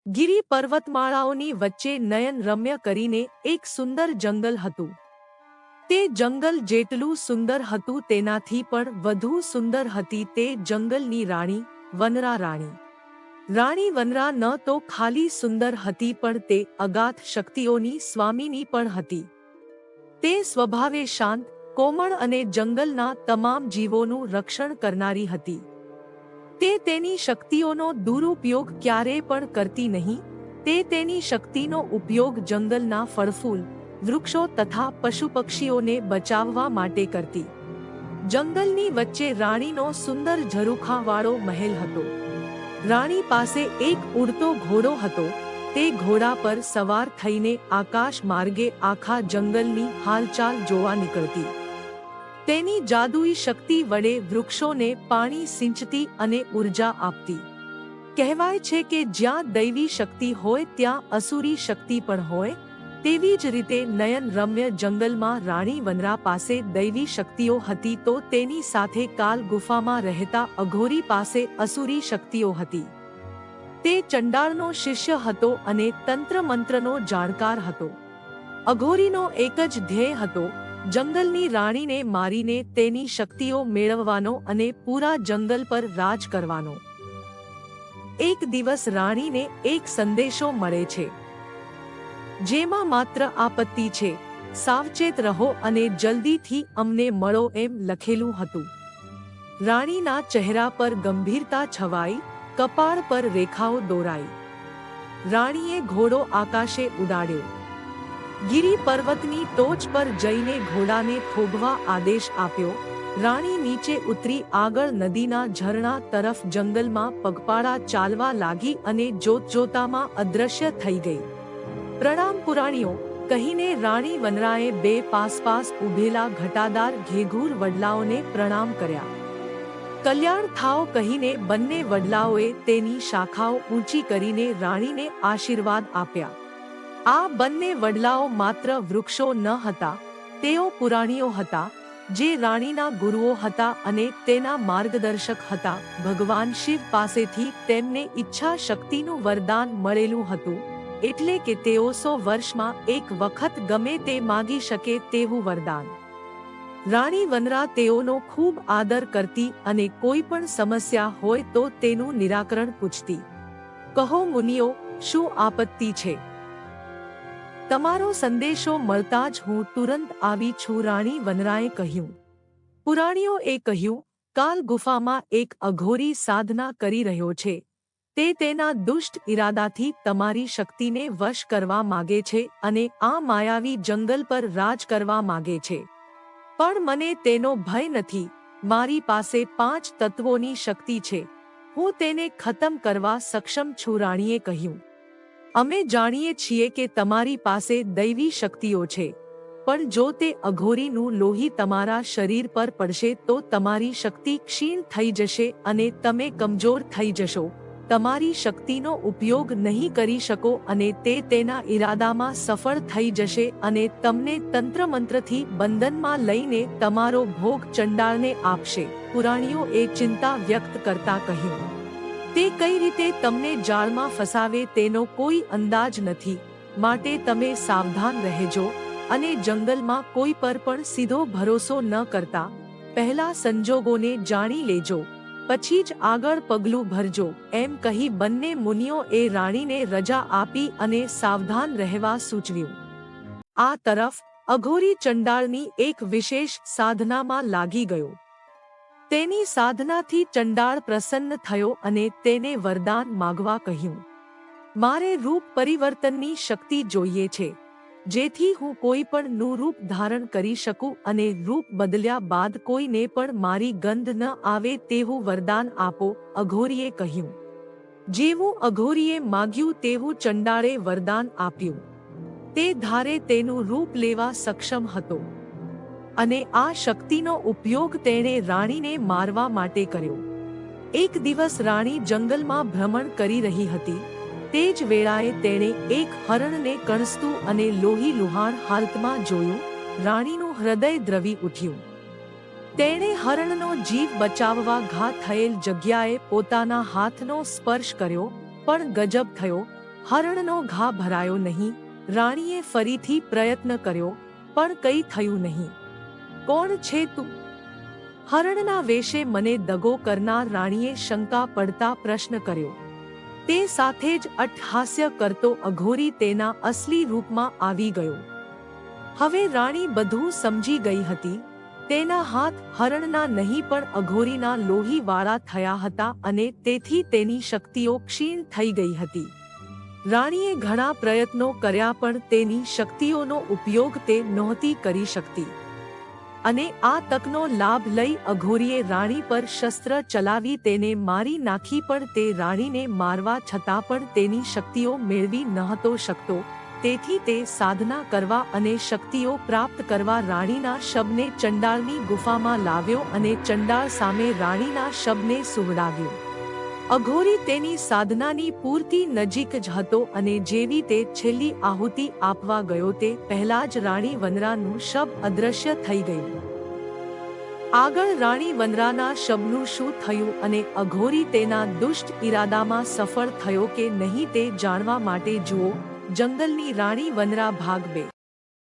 ગિરી પર્વતમાળાઓની વચ્ચે નયન રમ્ય કરીને એક સુંદર જંગલ હતું. તે જંગલ જેટલું સુંદર હતું તેનાથી પણ વધુ સુંદર હતી તે જંગલની રાણી, વનરા રાણી. રાણી વનરા ન તો ખાલી સુંદર હતી પણ તે અગાધ શક્તિઓની સ્વામીની પણ હતી. તે સ્વભાવે શાંત, કોમળ અને જંગલના તમામ જીવોનું રક્ષણ કરનારી હતી. તે તેની શક્તિઓનો દુરુપયોગ ક્યારેય પણ કરતી નહીં. તે તેની શક્તિનો ઉપયોગ જંગલના ફળફૂલ, વૃક્ષો તથા પશુપક્ષીઓને બચાવવા માટે કરતી. જંગલની વચ્ચે રાણીનો સુંદર ઝરૂખાવાળો મહેલ હતો. રાણી પાસે એક ઉડતો ઘોડો હતો. તે ઘોડા પર સવાર થઈને આકાશ માર્ગે આખા જંગલની હાલચાલ જોવા નીકળતી. તેની જાદુઈ શક્તિ વડે વૃક્ષોને પાણી સિંચતી અને ઉર્જા આપતી. કહેવાય છે કે જ્યાં દૈવી શક્તિ હોય ત્યાં અસુરી શક્તિ પણ હોય. તેવી જ રીતે નયન રમ્ય જંગલમાં રાણી વનરા પાસે દૈવી શક્તિઓ હતી તો તેની સાથે કાલ ગુફામાં રહેતા અઘોરી પાસે અસુરી શક્તિઓ હતી. તે ચંડાળનો શિષ્ય હતો અને તંત્ર મંત્રનો જાણકાર હતો. અઘોરીનો એક જ ધ્યેય હતો, જંગલની રાણીને મારીને તેની શક્તિઓ મેળવવાનો અને પૂરા જંગલ પર રાજ કરવાનો. એક દિવસ રાણીને એક સંદેશો મળે છે, જેમાં માત્ર આપત્તિ છે. સાવચેત રહો અને જલ્દીથી અમને મળો એમ લખેલું હતું. રાણીના ચહેરા પર ગંભીરતા છવાઈ, કપાળ પર રેખાઓ દોરાઈ. રાણીએ ઘોડો આકાશે ઉડાડ્યો. ગિરી પર્વતની ટોચ પર જઈને ઘોડાને થોભવા આદેશ આપ્યો. રાણી નીચે ઉતરી આગળ નદીના ઝરણા તરફ જંગલમાં પગપાળા ચાલવા લાગી અને જોતજોતામાં અદૃશ્ય થઈ ગઈ. પ્રણામ પુરાણીઓ, કહીને રાણી વનરાએ બે પાસપાસ ઊભેલા ઘટાદાર ઘેઘૂર વડલાઓને પ્રણામ કર્યા. કલ્યાણ થાઓ કહીને બંને વડલાઓએ તેની શાખાઓ ઊંચી કરીને રાણીને આશીર્વાદ આપ્યા. આ બંને વડલાઓ માત્ર વૃક્ષો ન હતા, તેઓ પુરાણીઓ હતા, જે રાણીના ગુરુઓ હતા અને તેના માર્ગદર્શક હતા. ભગવાન શિવ પાસેથી તેમને ઈચ્છા શક્તિનું વરદાન મળેલું હતું, એટલે કે તેઓ 100 વર્ષમાં એક વખત ગમે તે માગી શકે તેવું વરદાન. રાણી વનરા તેઓનો ખૂબ આદર કરતી અને કોઈ પણ સમસ્યા હોય તો તેનું નિરાકરણ પૂછતી. કહો મુનિઓ, શું આપત્તિ છે? તમારો સંદેશો મળતા જ હું તુરંત આવી છું, રાણી વનરાએ કહ્યું. પુરાણીઓએ કહ્યું, કાલ ગુફામાં એક અઘોરી સાધના કરી રહ્યો છે. તે તેના દુષ્ટ ઈરાદાથી તમારી શક્તિને વશ કરવા માગે છે અને આ માયાવી જંગલ પર રાજ કરવા માગે છે. પણ મને તેનો ભય નથી. મારી પાસે 5 તત્વોની શક્તિ છે. હું તેને ખતમ કરવા સક્ષમ છું, રાણીએ કહ્યું. અમે જાણીએ છીએ કે તમારી પાસે દૈવી શક્તિઓ છે, પણ જો તે અઘોરીનું લોહી તમારા શરીર પર પડશે તો તમારી શક્તિ ક્ષીણ થઈ જશે અને તમે કમજોર થઈ જશો. તમારી શક્તિનો ઉપયોગ નહીં કરી શકો અને તે તેના ઈરાદામાં સફળ થઈ જશે અને તમને તંત્રમંત્રથી બંધનમાં લઈને તમારો ભોગ ચંડાળને આપશે. પુરાણીઓએ ચિંતા વ્યક્ત કરતા કહ્યું, તે કઈ રીતે તમને જાળમાં ફસાવે તેનો કોઈ અંદાજ નથી, માટે તમે સાવધાન રહેજો અને જંગલમાં કોઈ પર પણ સીધો ભરોસો ન કરતા. પહેલા સંજોગોને જાણી લેજો, પછી જ આગળ પગલું ભરજો. એમ કહી બંને મુનિઓએ રાણીને રજા આપી અને સાવધાન રહેવા સૂચવ્યું. આ તરફ અઘોરી ચંડાળની એક વિશેષ સાધનામાં લાગી ગયો. તેની સાધનાથી ચંડાળ પ્રસન્ન થયો અને તેને વરદાન માગવા કહ્યું. મારે રૂપ પરિવર્તનની શક્તિ જોઈએ છે, જેથી હું કોઈ પણ નું રૂપ ધારણ કરી શકું અને રૂપ બદલ્યા બાદ કોઈને પણ મારી ગંધ ન આવે તેવું વરદાન આપો, અઘોરીએ કહ્યું. જેવું અઘોરીએ માગ્યું તેવું ચંડાળે વરદાન આપ્યું. તે ધારે તેનું રૂપ લેવા સક્ષમ હતો અને આ શક્તિનો ઉપયોગ તેણે રાણીને મારવા માટે કર્યો. એક દિવસ રાણી જંગલમાં ભ્રમણ કરી રહી હતી. તે જ વેળાએ તેણે એક હરણને કણસતું અને લોહી લુહાણ હાલતમાં જોયું. રાણીનું હૃદય દ્રવી ઉઠ્યું. તેણે હરણનો જીવ બચાવવા ઘા થયેલ જગ્યાએ પોતાના હાથનો સ્પર્શ કર્યો, પણ ગજબ થયો. હરણનો ઘા ભરાયો નહીં. રાણીએ ફરીથી પ્રયત્ન કર્યો, પણ કંઈ થયું નહીં. કોણ છે તું? હરણના વેશે મને દગો કરનાર રાણીએ શંકા પડતા પ્રશ્ન કર્યો. તે સાથે જ અટ્ટહાસ્ય કરતો અઘોરી તેના અસલી રૂપમાં આવી ગયો. હવે રાણી બધું સમજી ગઈ હતી. તેના હાથ હરણના નહીં પણ અઘોરીના લોહીવાળા થયા હતા અને તેથી તેની શક્તિઓ ક્ષીણ થઈ ગઈ હતી. રાણીએ ઘણા પ્રયત્નો કર્યા પણ તેની શક્તિઓનો ઉપયોગ તે નહોતી કરી શકતી. અને આ તકનો લાભ લઈ અઘોરીએ રાણી પર શસ્ત્ર ચલાવી તેને મારી નાખી, પણ તે રાણીને મારવા છતાં પણ તેની શક્તિઓ મેળવી નહોતો શકતો. તેથી તે સાધના કરવા અને શક્તિઓ પ્રાપ્ત કરવા રાણીના શબને ચંડાળની ગુફામાં લાવ્યો અને ચંડાળ સામે રાણીના શબને સુવડાવ્યો. અઘોરી તેની સાધનાની પૂર્તિ નજીક જ હતો અને જેવી તે છેલ્લી આહુતિ આપવા ગયો તે પહેલા જ રાણી વનરાનું શબ અદૃશ્ય થઈ ગયું. આગળ રાણી વનરાના શબનું શું થયું અને અઘોરી તેના દુષ્ટ ઈરાદામાં સફળ થયો કે નહીં તે જાણવા માટે જુઓ જંગલની રાણી વનરા ભાગ 2.